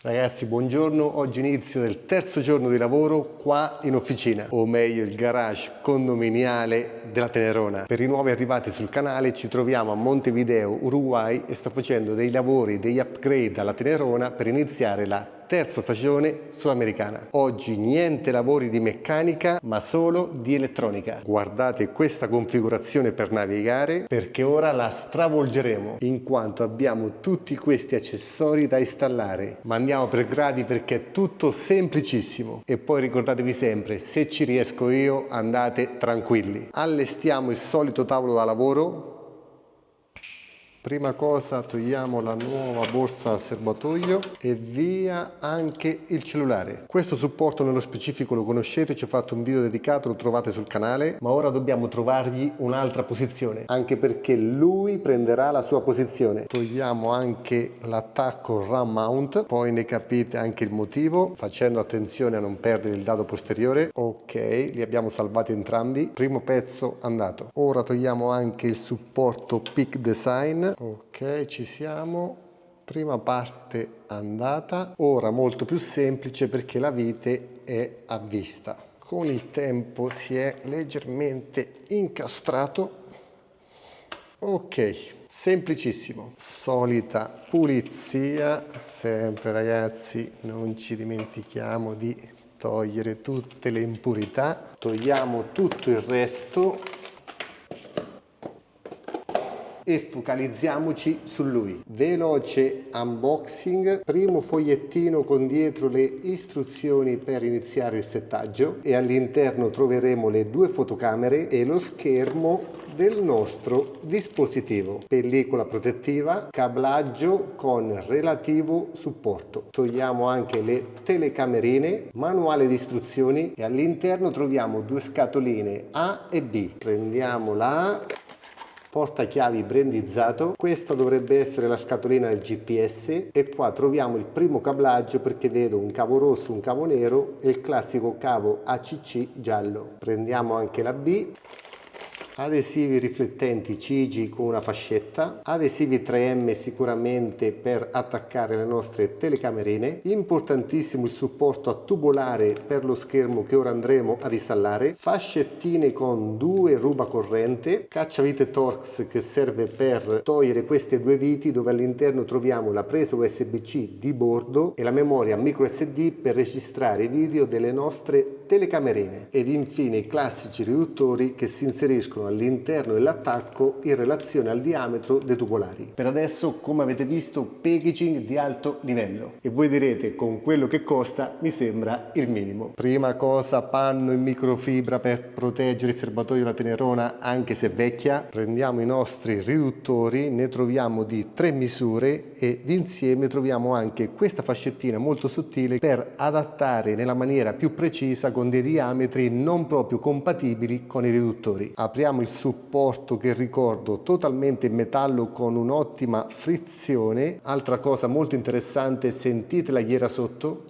Ragazzi, buongiorno. Oggi inizio del terzo giorno di lavoro qua in officina, o meglio il garage condominiale della Tenerona. Per i nuovi arrivati sul canale, ci troviamo a Montevideo, Uruguay, e sto facendo dei lavori, degli upgrade alla Tenerona per iniziare la terza stagione sudamericana. Oggi niente lavori di meccanica, ma solo di elettronica. Guardate questa configurazione per navigare, perché ora la stravolgeremo, in quanto abbiamo tutti questi accessori da installare. Ma andiamo per gradi perché è tutto semplicissimo. E poi ricordatevi sempre, se ci riesco io, andate tranquilli. Allestiamo il solito tavolo da lavoro. Prima cosa togliamo la nuova borsa a serbatoio e via anche il cellulare. Questo supporto nello specifico lo conoscete, ci ho fatto un video dedicato, lo trovate sul canale, ma ora dobbiamo trovargli un'altra posizione, anche perché lui prenderà la sua posizione. Togliamo anche l'attacco RAM mount, poi ne capite anche il motivo, facendo attenzione a non perdere il dado posteriore. Ok, li abbiamo salvati entrambi. Primo pezzo andato. Ora togliamo anche il supporto Peak Design. Ok, ci siamo. Prima parte andata. Ora molto più semplice perché la vite è a vista. Con il tempo si è leggermente incastrato. Ok, semplicissimo. Solita pulizia. Sempre ragazzi, non ci dimentichiamo di togliere tutte le impurità. Togliamo tutto il resto e focalizziamoci su lui. Veloce unboxing, primo fogliettino con dietro le istruzioni per iniziare il settaggio, e all'interno troveremo le due fotocamere e lo schermo del nostro dispositivo. Pellicola protettiva, cablaggio con relativo supporto. Togliamo anche le telecamerine, manuale di istruzioni, e all'interno troviamo due scatoline A e B. Prendiamo la A, portachiavi brandizzato. Questa dovrebbe essere la scatolina del GPS, e qua troviamo il primo cablaggio perché vedo un cavo rosso, un cavo nero e il classico cavo ACC giallo. Prendiamo anche la B. Adesivi riflettenti CIGI con una fascetta, adesivi 3M sicuramente per attaccare le nostre telecamerine, importantissimo il supporto a tubolare per lo schermo che ora andremo ad installare, fascettine con due rubacorrente, cacciavite Torx che serve per togliere queste due viti dove all'interno troviamo la presa USB-C di bordo e la memoria micro SD per registrare i video delle nostre telecamerine, ed infine i classici riduttori che si inseriscono all'interno dell'attacco in relazione al diametro dei tubolari. Per adesso, come avete visto, packaging di alto livello, e voi direte con quello che costa mi sembra il minimo. Prima cosa, panno in microfibra per proteggere il serbatoio della Tenerona anche se vecchia. Prendiamo i nostri riduttori, ne troviamo di 3 misure ed insieme troviamo anche questa fascettina molto sottile per adattare nella maniera più precisa con dei diametri non proprio compatibili con i riduttori. Apriamo il supporto, che ricordo totalmente in metallo con un'ottima frizione. Altra cosa molto interessante, sentite la ghiera sotto?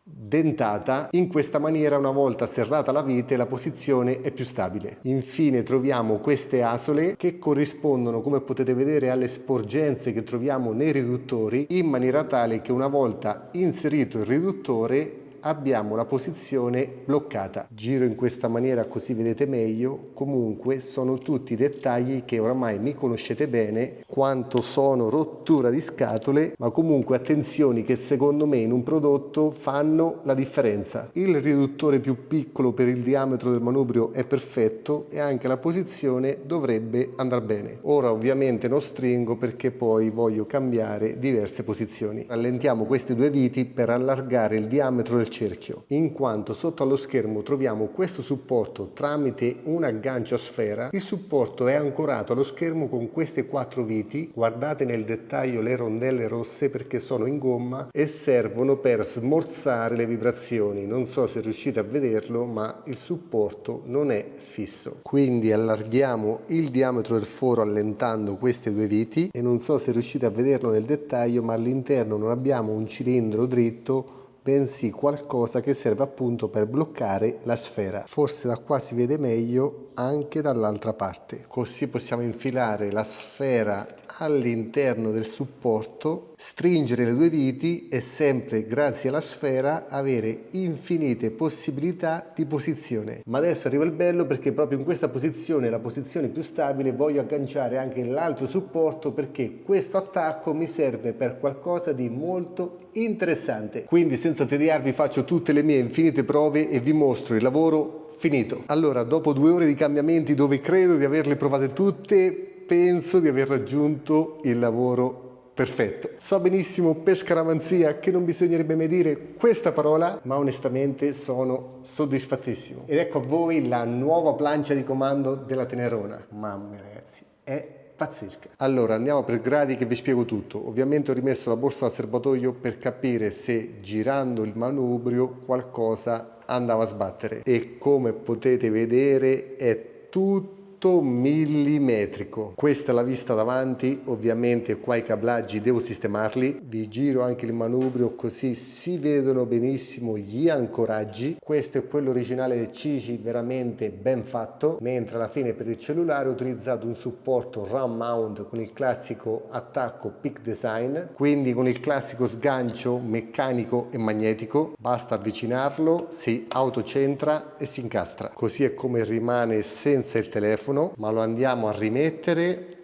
Dentata. In questa maniera, una volta serrata la vite, la posizione è più stabile. Infine troviamo queste asole che corrispondono, come potete vedere, alle sporgenze che troviamo nei riduttori, in maniera tale che una volta inserito il riduttore abbiamo la posizione bloccata. Giro in questa maniera così vedete meglio. Comunque sono tutti dettagli che oramai mi conoscete bene quanto sono rottura di scatole, ma comunque attenzioni che secondo me in un prodotto fanno la differenza. Il riduttore più piccolo per il diametro del manubrio è perfetto e anche la posizione dovrebbe andare bene. Ora ovviamente non stringo perché poi voglio cambiare diverse posizioni. Rallentiamo questi due viti per allargare il diametro del cerchio, in quanto sotto allo schermo troviamo questo supporto tramite un aggancio a sfera. Il supporto è ancorato allo schermo con queste 4 viti. Guardate nel dettaglio le rondelle rosse perché sono in gomma e servono per smorzare le vibrazioni. Non so se riuscite a vederlo, ma il supporto non è fisso. Quindi allarghiamo il diametro del foro allentando queste due viti, e non so se riuscite a vederlo nel dettaglio, ma all'interno non abbiamo un cilindro dritto, bensì qualcosa che serve appunto per bloccare la sfera. Forse da qua si vede meglio, anche dall'altra parte, così possiamo infilare la sfera all'interno del supporto, stringere le due viti e sempre grazie alla sfera avere infinite possibilità di posizione. Ma adesso arriva il bello, perché proprio in questa posizione, la posizione più stabile, voglio agganciare anche l'altro supporto, perché questo attacco mi serve per qualcosa di molto interessante. Quindi senza tediarvi faccio tutte le mie infinite prove e vi mostro il lavoro finito. Allora, dopo 2 ore di cambiamenti, dove credo di averle provate tutte, penso di aver raggiunto il lavoro perfetto. So benissimo per scaramanzia che non bisognerebbe mai dire questa parola, ma onestamente sono soddisfattissimo. Ed ecco a voi la nuova plancia di comando della Tenerona. Mamma mia ragazzi, è pazzesca. Allora andiamo per gradi che vi spiego tutto. Ovviamente ho rimesso la borsa al serbatoio per capire se girando il manubrio qualcosa andava a sbattere, e come potete vedere è tutto millimetrico. Questa è la vista davanti, ovviamente qua i cablaggi devo sistemarli. Vi giro anche il manubrio così si vedono benissimo gli ancoraggi. Questo è quello originale del Cici, veramente ben fatto, mentre alla fine per il cellulare ho utilizzato un supporto round mount con il classico attacco Peak Design, quindi con il classico sgancio meccanico e magnetico. Basta avvicinarlo, si autocentra e si incastra. Così è come rimane senza il telefono, ma lo andiamo a rimettere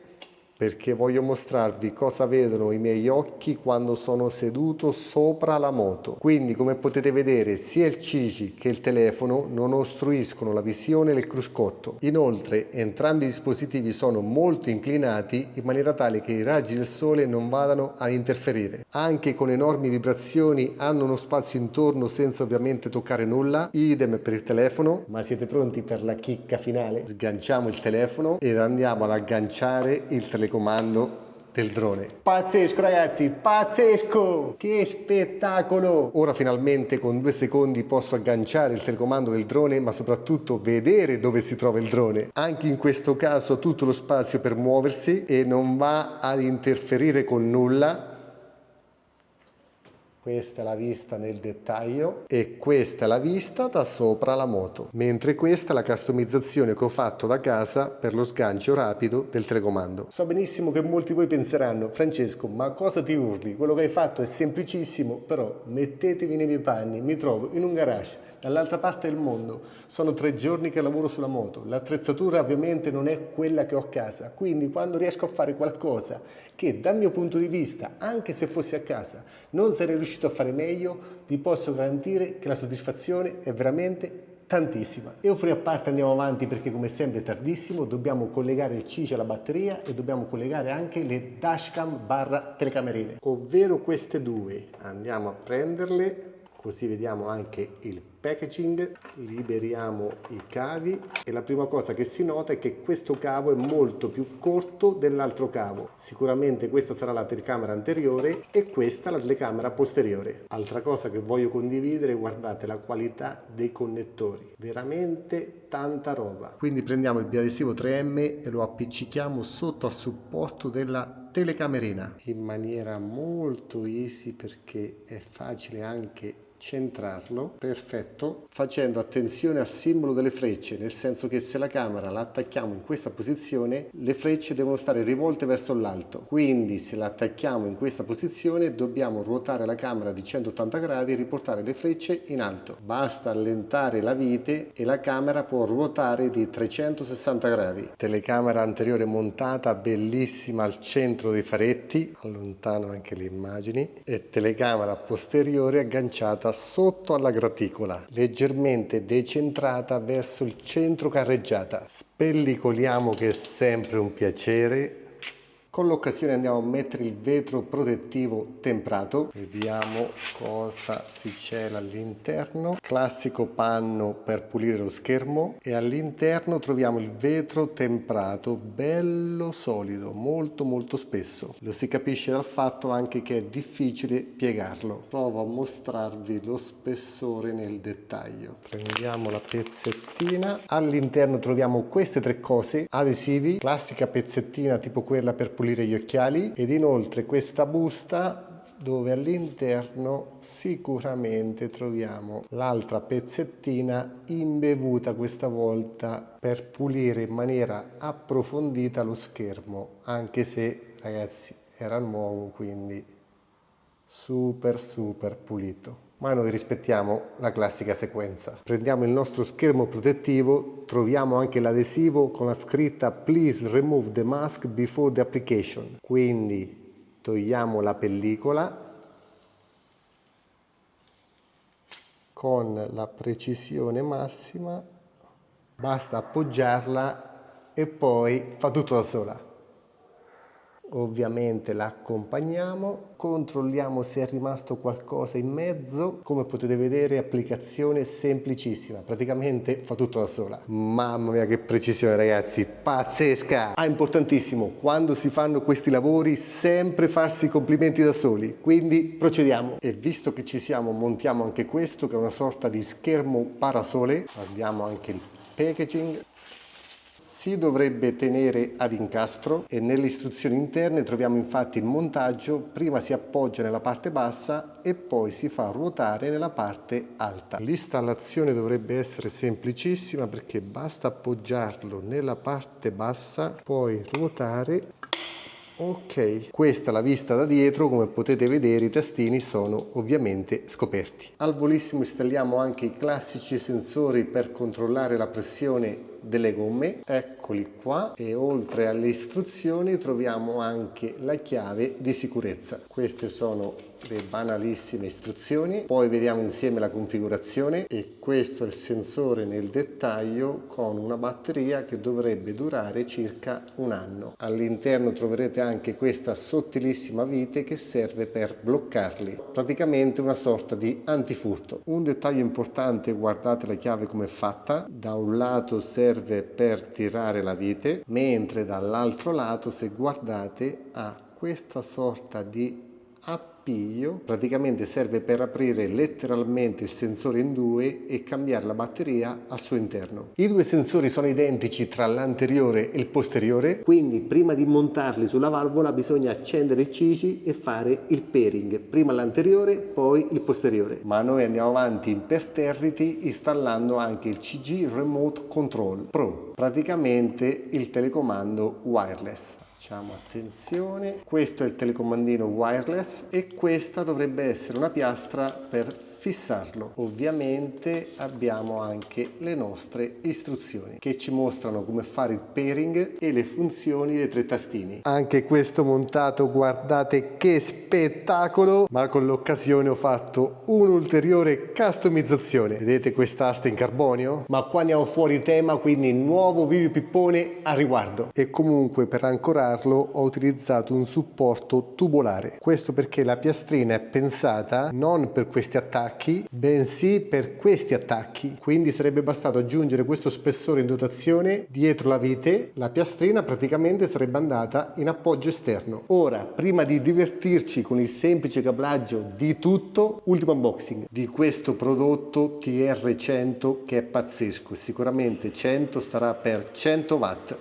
perché voglio mostrarvi cosa vedono i miei occhi quando sono seduto sopra la moto. Quindi come potete vedere sia il Cici che il telefono non ostruiscono la visione del cruscotto. Inoltre entrambi i dispositivi sono molto inclinati in maniera tale che i raggi del sole non vadano a interferire. Anche con enormi vibrazioni hanno uno spazio intorno senza ovviamente toccare nulla. Idem per il telefono. Ma siete pronti per la chicca finale? Sganciamo il telefono ed andiamo ad agganciare il telecomando del drone. Pazzesco ragazzi, pazzesco! Che spettacolo! Ora finalmente con 2 secondi posso agganciare il telecomando del drone, ma soprattutto vedere dove si trova il drone. Anche in questo caso tutto lo spazio per muoversi e non va ad interferire con nulla. Questa è la vista nel dettaglio e questa è la vista da sopra la moto, mentre questa è la customizzazione che ho fatto da casa per lo sgancio rapido del telecomando. So benissimo che molti di voi penseranno: Francesco, ma cosa ti urli? Quello che hai fatto è semplicissimo, però mettetevi nei miei panni, mi trovo in un garage dall'altra parte del mondo, sono 3 giorni che lavoro sulla moto, l'attrezzatura ovviamente non è quella che ho a casa, quindi quando riesco a fare qualcosa che dal mio punto di vista, anche se fossi a casa, non sarei riuscito a fare meglio, vi posso garantire che la soddisfazione è veramente tantissima. E a parte andiamo avanti perché come sempre è tardissimo, dobbiamo collegare il Cici alla batteria e dobbiamo collegare anche le dashcam / telecamerine, ovvero queste due. Andiamo a prenderle, così vediamo anche il packaging, liberiamo i cavi e la prima cosa che si nota è che questo cavo è molto più corto dell'altro cavo. Sicuramente questa sarà la telecamera anteriore e questa la telecamera posteriore. Altra cosa che voglio condividere, guardate la qualità dei connettori, veramente tanta roba. Quindi prendiamo il biadesivo 3M e lo appiccichiamo sotto al supporto della telecamerina in maniera molto easy perché è facile anche centrarlo. Perfetto, facendo attenzione al simbolo delle frecce, nel senso che se la camera la attacchiamo in questa posizione le frecce devono stare rivolte verso l'alto, quindi se la attacchiamo in questa posizione dobbiamo ruotare la camera di 180 gradi e riportare le frecce in alto. Basta allentare la vite e la camera può ruotare di 360 gradi. Telecamera anteriore montata bellissima al centro dei faretti, allontano anche le immagini, e telecamera posteriore agganciata sotto alla graticola, leggermente decentrata verso il centro carreggiata. Spellicoliamo, che è sempre un piacere. Con l'occasione andiamo a mettere il vetro protettivo temprato, vediamo cosa si cela all'interno. Classico panno per pulire lo schermo e all'interno troviamo il vetro temprato bello solido, molto spesso. Lo si capisce dal fatto anche che è difficile piegarlo. Provo a mostrarvi lo spessore nel dettaglio. Prendiamo la pezzettina, all'interno troviamo queste 3 cose: adesivi, classica pezzettina tipo quella per pulire gli occhiali, ed inoltre questa busta dove all'interno sicuramente troviamo l'altra pezzettina imbevuta questa volta per pulire in maniera approfondita lo schermo, anche se ragazzi era nuovo, quindi super pulito. Ma noi rispettiamo la classica sequenza. Prendiamo il nostro schermo protettivo, troviamo anche l'adesivo con la scritta "Please remove the mask before the application". Quindi togliamo la pellicola con la precisione massima, basta appoggiarla e poi fa tutto da sola. Ovviamente la accompagniamo, controlliamo se è rimasto qualcosa in mezzo. Come potete vedere, applicazione semplicissima, praticamente fa tutto da sola. Mamma mia che precisione ragazzi, pazzesca! Importantissimo, quando si fanno questi lavori sempre farsi i complimenti da soli, quindi procediamo. E visto che ci siamo, montiamo anche questo che è una sorta di schermo parasole. Guardiamo anche il packaging. Si dovrebbe tenere ad incastro e nelle istruzioni interne troviamo infatti il montaggio: prima si appoggia nella parte bassa e poi si fa ruotare nella parte alta. L'installazione dovrebbe essere semplicissima perché basta appoggiarlo nella parte bassa, poi ruotare. Ok, questa è la vista da dietro. Come potete vedere i tastini sono ovviamente scoperti. Al volissimo installiamo anche i classici sensori per controllare la pressione delle gomme, eccoli qua, e oltre alle istruzioni troviamo anche la chiave di sicurezza. Queste sono le banalissime istruzioni, poi vediamo insieme la configurazione e questo è il sensore nel dettaglio con una batteria che dovrebbe durare circa un anno. All'interno troverete anche questa sottilissima vite che serve per bloccarli, praticamente una sorta di antifurto. Un dettaglio importante: guardate la chiave come è fatta, da un lato serve per tirare la vite, mentre dall'altro lato, se guardate, ha questa sorta di appiglio, praticamente serve per aprire letteralmente il sensore in due e cambiare la batteria al suo interno. I due sensori sono identici tra l'anteriore e il posteriore, quindi prima di montarli sulla valvola bisogna accendere il CICI e fare il pairing, prima l'anteriore poi il posteriore. Ma noi andiamo avanti imperterriti installando anche il CG Remote Control Pro, praticamente il telecomando wireless. Facciamo attenzione, questo è il telecomandino wireless e questa dovrebbe essere una piastra per fissarlo. Ovviamente abbiamo anche le nostre istruzioni che ci mostrano come fare il pairing e le funzioni dei tre tastini. Anche questo montato, guardate che spettacolo, ma con l'occasione ho fatto un'ulteriore customizzazione. Vedete quest'asta in carbonio? Ma qua andiamo fuori tema, quindi nuovo video pippone a riguardo. E comunque per ancorarlo ho utilizzato un supporto tubolare. Questo perché la piastrina è pensata non per questi attacchi, bensì per questi attacchi, quindi sarebbe bastato aggiungere questo spessore in dotazione dietro la vite, la piastrina praticamente sarebbe andata in appoggio esterno. Ora, prima di divertirci con il semplice cablaggio di tutto, ultimo unboxing di questo prodotto TR100 che è pazzesco. Sicuramente 100 starà per 100 watt.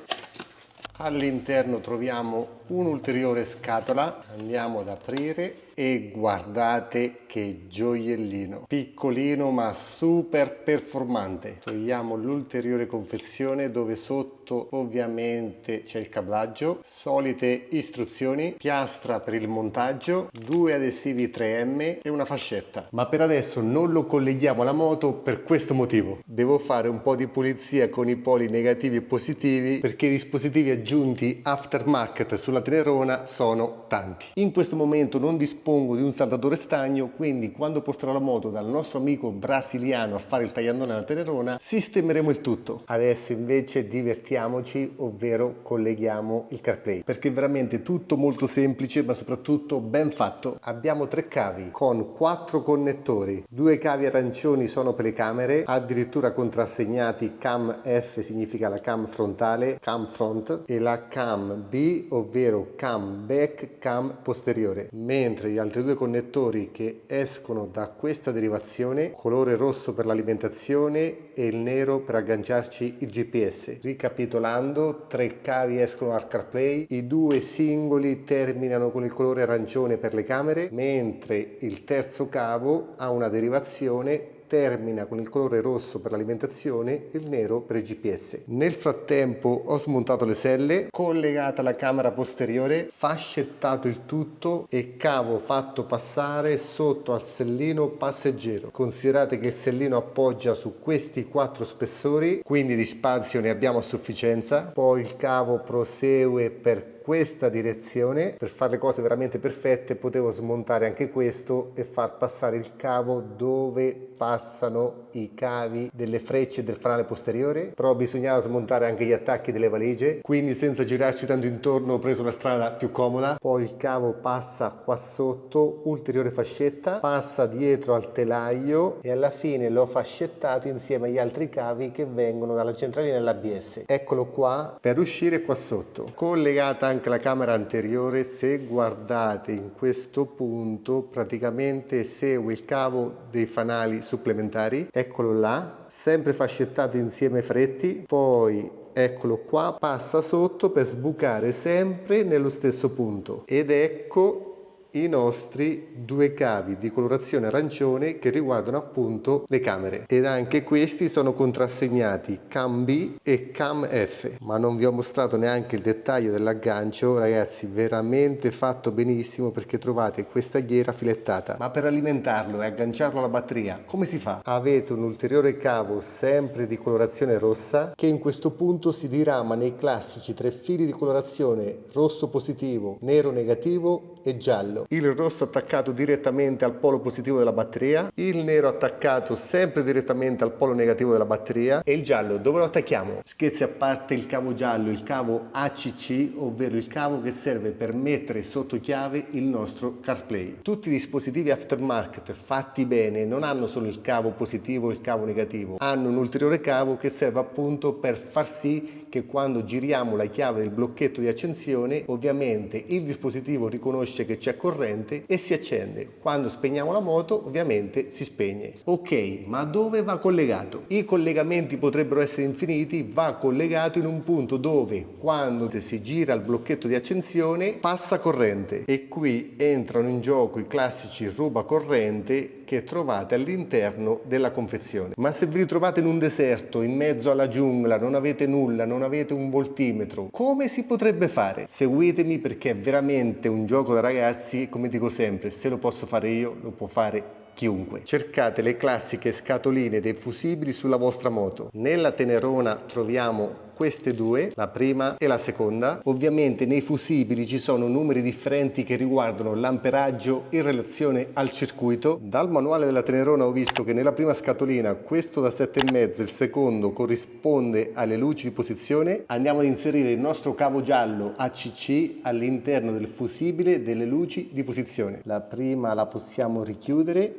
All'interno troviamo un'ulteriore scatola, andiamo ad aprire e guardate che gioiellino, piccolino ma super performante. Togliamo l'ulteriore confezione dove sotto ovviamente c'è il cablaggio, solite istruzioni, piastra per il montaggio, due adesivi 3M e una fascetta. Ma per adesso non lo colleghiamo alla moto per questo motivo: devo fare un po' di pulizia con i poli negativi e positivi perché i dispositivi aggiunti aftermarket sulla Tenerona sono tanti. In questo momento non dispongo di un saldatore stagno, quindi quando porterò la moto dal nostro amico brasiliano a fare il tagliandone alla Tenerona sistemeremo il tutto. Adesso invece divertiamoci, ovvero colleghiamo il CarPlay, perché è veramente tutto molto semplice ma soprattutto ben fatto. Abbiamo 3 cavi con 4 connettori, 2 cavi arancioni sono per le camere, addirittura contrassegnati cam F significa la cam frontale, cam front, e la cam B ovvero nero cam back, cam posteriore, mentre gli altri due connettori che escono da questa derivazione, colore rosso per l'alimentazione e il nero per agganciarci il GPS. Ricapitolando, 3 cavi escono dal CarPlay, i 2 singoli terminano con il colore arancione per le camere, mentre il terzo cavo ha una derivazione, termina con il colore rosso per l'alimentazione e il nero per il GPS. Nel frattempo ho smontato le selle, collegata la camera posteriore, fascettato il tutto e cavo fatto passare sotto al sellino passeggero. Considerate che il sellino appoggia su questi 4 spessori, quindi di spazio ne abbiamo a sufficienza. Poi il cavo prosegue per questa direzione. Per fare le cose veramente perfette potevo smontare anche questo e far passare il cavo dove passano i cavi delle frecce del fanale posteriore, però bisognava smontare anche gli attacchi delle valigie, quindi senza girarci tanto intorno ho preso la strada più comoda. Poi il cavo passa qua sotto, ulteriore fascetta, passa dietro al telaio e alla fine l'ho fascettato insieme agli altri cavi che vengono dalla centralina dell'ABS. Eccolo qua per uscire qua sotto. Collegata anche la camera anteriore, se guardate in questo punto praticamente segue il cavo dei fanali supplementari, eccolo là, sempre fascettato insieme ai fretti, poi eccolo qua, passa sotto per sbucare sempre nello stesso punto ed ecco i nostri 2 cavi di colorazione arancione che riguardano appunto le camere, ed anche questi sono contrassegnati cam B e cam F, ma non vi ho mostrato neanche il dettaglio dell'aggancio. Ragazzi, veramente fatto benissimo, perché trovate questa ghiera filettata, ma per alimentarlo e agganciarlo alla batteria come si fa? Avete un ulteriore cavo sempre di colorazione rossa che in questo punto si dirama nei classici 3 fili di colorazione rosso positivo, nero negativo e giallo. Il rosso attaccato direttamente al polo positivo della batteria, il nero attaccato sempre direttamente al polo negativo della batteria e il giallo dove lo attacchiamo? Scherzi a parte, il cavo giallo, il cavo ACC, ovvero il cavo che serve per mettere sotto chiave il nostro CarPlay. Tutti i dispositivi aftermarket fatti bene non hanno solo il cavo positivo e il cavo negativo, hanno un ulteriore cavo che serve appunto per far sì che quando giriamo la chiave del blocchetto di accensione, ovviamente il dispositivo riconosce che c'è corrente e si accende. Quando spegniamo la moto, ovviamente si spegne. Ok, ma dove va collegato? I collegamenti potrebbero essere infiniti. Va collegato in un punto dove quando si gira il blocchetto di accensione passa corrente, e qui entrano in gioco i classici rubacorrente che trovate all'interno della confezione. Ma se vi ritrovate in un deserto, in mezzo alla giungla, non avete nulla, non avete un voltimetro, come si potrebbe fare? Seguitemi, perché è veramente un gioco da ragazzi. Come dico sempre, se lo posso fare io, lo può fare chiunque. Cercate le classiche scatoline dei fusibili sulla vostra moto. Nella Tenerona troviamo queste 2, la prima e la seconda. Ovviamente nei fusibili ci sono numeri differenti che riguardano l'amperaggio in relazione al circuito. Dal manuale della Tenerona ho visto che nella prima scatolina questo da 7,5, il secondo corrisponde alle luci di posizione. Andiamo ad inserire il nostro cavo giallo ACC all'interno del fusibile delle luci di posizione. La prima la possiamo richiudere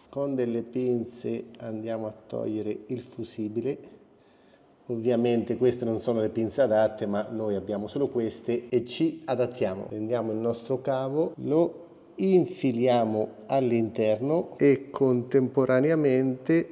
con delle pinze, andiamo a togliere il fusibile. Ovviamente queste non sono le pinze adatte, ma noi abbiamo solo queste e ci adattiamo. Prendiamo il nostro cavo, lo infiliamo all'interno e contemporaneamente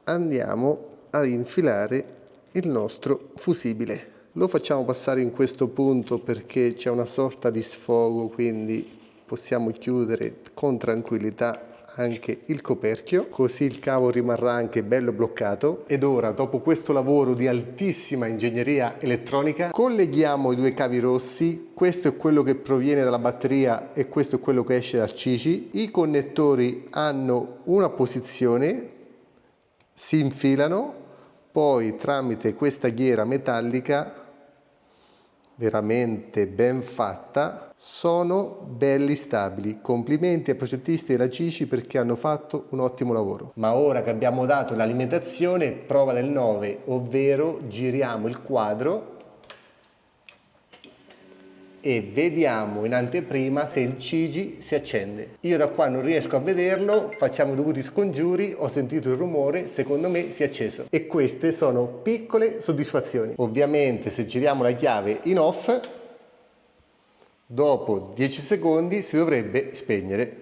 andiamo ad infilare il nostro fusibile. Lo facciamo passare in questo punto perché c'è una sorta di sfogo, quindi possiamo chiudere con tranquillità anche il coperchio, così il cavo rimarrà anche bello bloccato. Ed ora, dopo questo lavoro di altissima ingegneria elettronica, colleghiamo i 2 cavi rossi. Questo è quello che proviene dalla batteria e questo è quello che esce dal CICI. I connettori hanno una posizione, si infilano, poi tramite questa ghiera metallica veramente ben fatta, sono belli stabili. Complimenti ai progettisti della CICI perché hanno fatto un ottimo lavoro. Ma ora che abbiamo dato l'alimentazione, prova del 9, ovvero giriamo il quadro e vediamo in anteprima se il CIGI si accende. Io da qua non riesco a vederlo, facciamo dovuti scongiuri, ho sentito il rumore, secondo me si è acceso. E queste sono piccole soddisfazioni. Ovviamente se giriamo la chiave in off, Dopo 10 secondi si dovrebbe spegnere.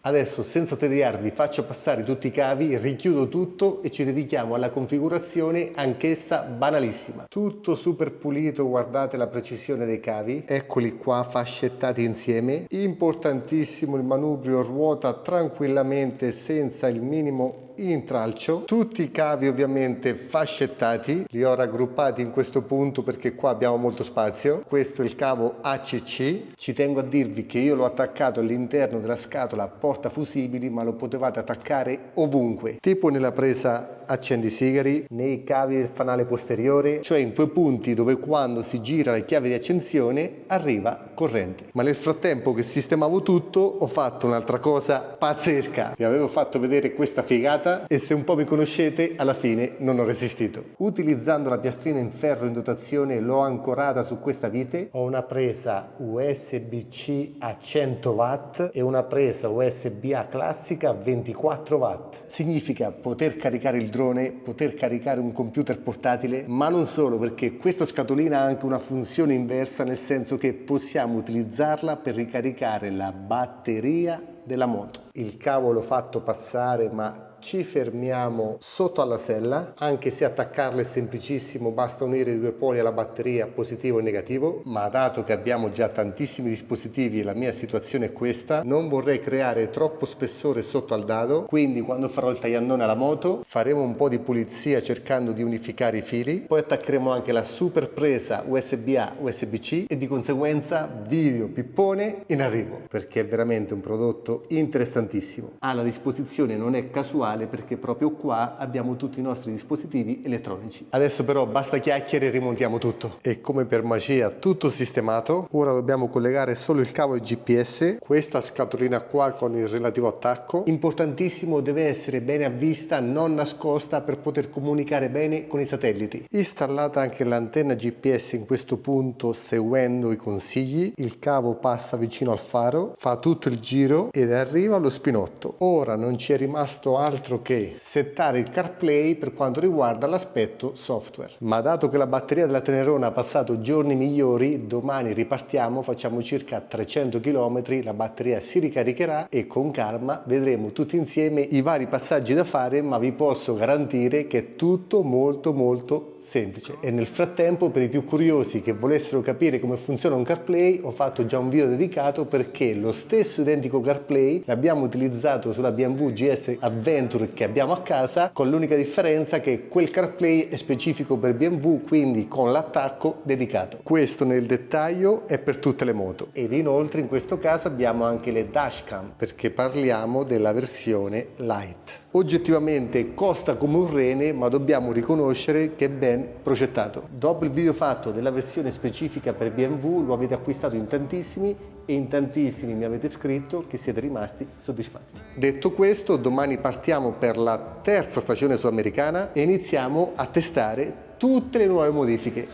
Adesso, senza tediarvi, faccio passare tutti i cavi, richiudo tutto e ci dedichiamo alla configurazione, anch'essa banalissima. Tutto super pulito, guardate la precisione dei cavi. Eccoli qua fascettati insieme. Importantissimo, il manubrio ruota tranquillamente senza il minimo intralcio. Tutti i cavi ovviamente fascettati, li ho raggruppati in questo punto perché qua abbiamo molto spazio. Questo è il cavo ACC. Ci tengo a dirvi che io l'ho attaccato all'interno della scatola portafusibili, ma lo potevate attaccare ovunque, tipo nella presa accendisigari, nei cavi del fanale posteriore, cioè in quei punti dove quando si gira la chiave di accensione arriva corrente. Ma nel frattempo che sistemavo tutto ho fatto un'altra cosa pazzesca. Vi avevo fatto vedere questa figata e se un po' mi conoscete alla fine non ho resistito. Utilizzando la piastrina in ferro in dotazione l'ho ancorata su questa vite. Ho una presa USB-C a 100 watt e una presa USB-A classica a 24 watt. Significa poter caricare il drone, poter caricare un computer portatile, ma non solo, perché questa scatolina ha anche una funzione inversa, nel senso che possiamo utilizzarla per ricaricare la batteria della moto. Il cavo l'ho fatto passare, ma ci fermiamo sotto alla sella, anche se attaccarla è semplicissimo, basta unire i due poli alla batteria positivo e negativo, ma dato che abbiamo già tantissimi dispositivi e la mia situazione è questa, non vorrei creare troppo spessore sotto al dado, quindi quando farò il tagliandone alla moto faremo un po' di pulizia cercando di unificare i fili, poi attaccheremo anche la super presa USB-A USB-C e di conseguenza video pippone in arrivo, perché è veramente un prodotto interessantissimo. La disposizione non è casuale, perché proprio qua abbiamo tutti i nostri dispositivi elettronici. Adesso però basta chiacchiere e rimontiamo tutto. E come per magia tutto sistemato. Ora dobbiamo collegare solo il cavo GPS, questa scatolina qua con il relativo attacco. Importantissimo, deve essere bene a vista, non nascosta, per poter comunicare bene con i satelliti. Installata anche l'antenna GPS in questo punto seguendo i consigli. Il cavo passa vicino al faro, fa tutto il giro ed arriva allo spinotto. Ora non ci è rimasto altro che settare il CarPlay per quanto riguarda l'aspetto software. Ma dato che la batteria della Tenerona ha passato giorni migliori, domani ripartiamo, facciamo circa 300 km, la batteria si ricaricherà e con calma vedremo tutti insieme i vari passaggi da fare, ma vi posso garantire che è tutto molto semplice. E nel frattempo, per i più curiosi che volessero capire come funziona un CarPlay, ho fatto già un video dedicato, perché lo stesso identico CarPlay l'abbiamo utilizzato sulla BMW GS Adventure che abbiamo a casa, con l'unica differenza che quel CarPlay è specifico per BMW, quindi con l'attacco dedicato. Questo nel dettaglio è per tutte le moto. Ed inoltre in questo caso abbiamo anche le dashcam, perché parliamo della versione Lite. Oggettivamente costa come un rene, ma dobbiamo riconoscere che è ben progettato. Dopo il video fatto della versione specifica per BMW, lo avete acquistato in tantissimi e in tantissimi mi avete scritto che siete rimasti soddisfatti. Detto questo, domani partiamo per la terza stagione sudamericana e iniziamo a testare tutte le nuove modifiche.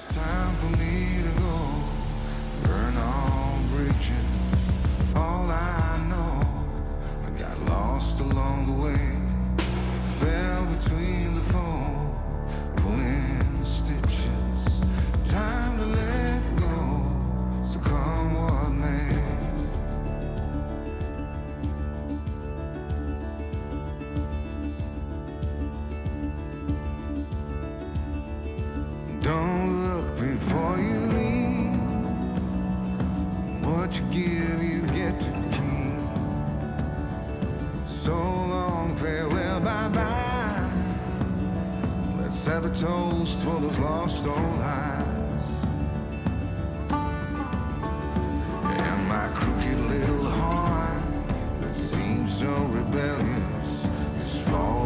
Don't look before you leave. What you give, you get to keep. So long, farewell, bye-bye. Let's have a toast for those lost old lives. And my crooked little heart that seems so rebellious is falling.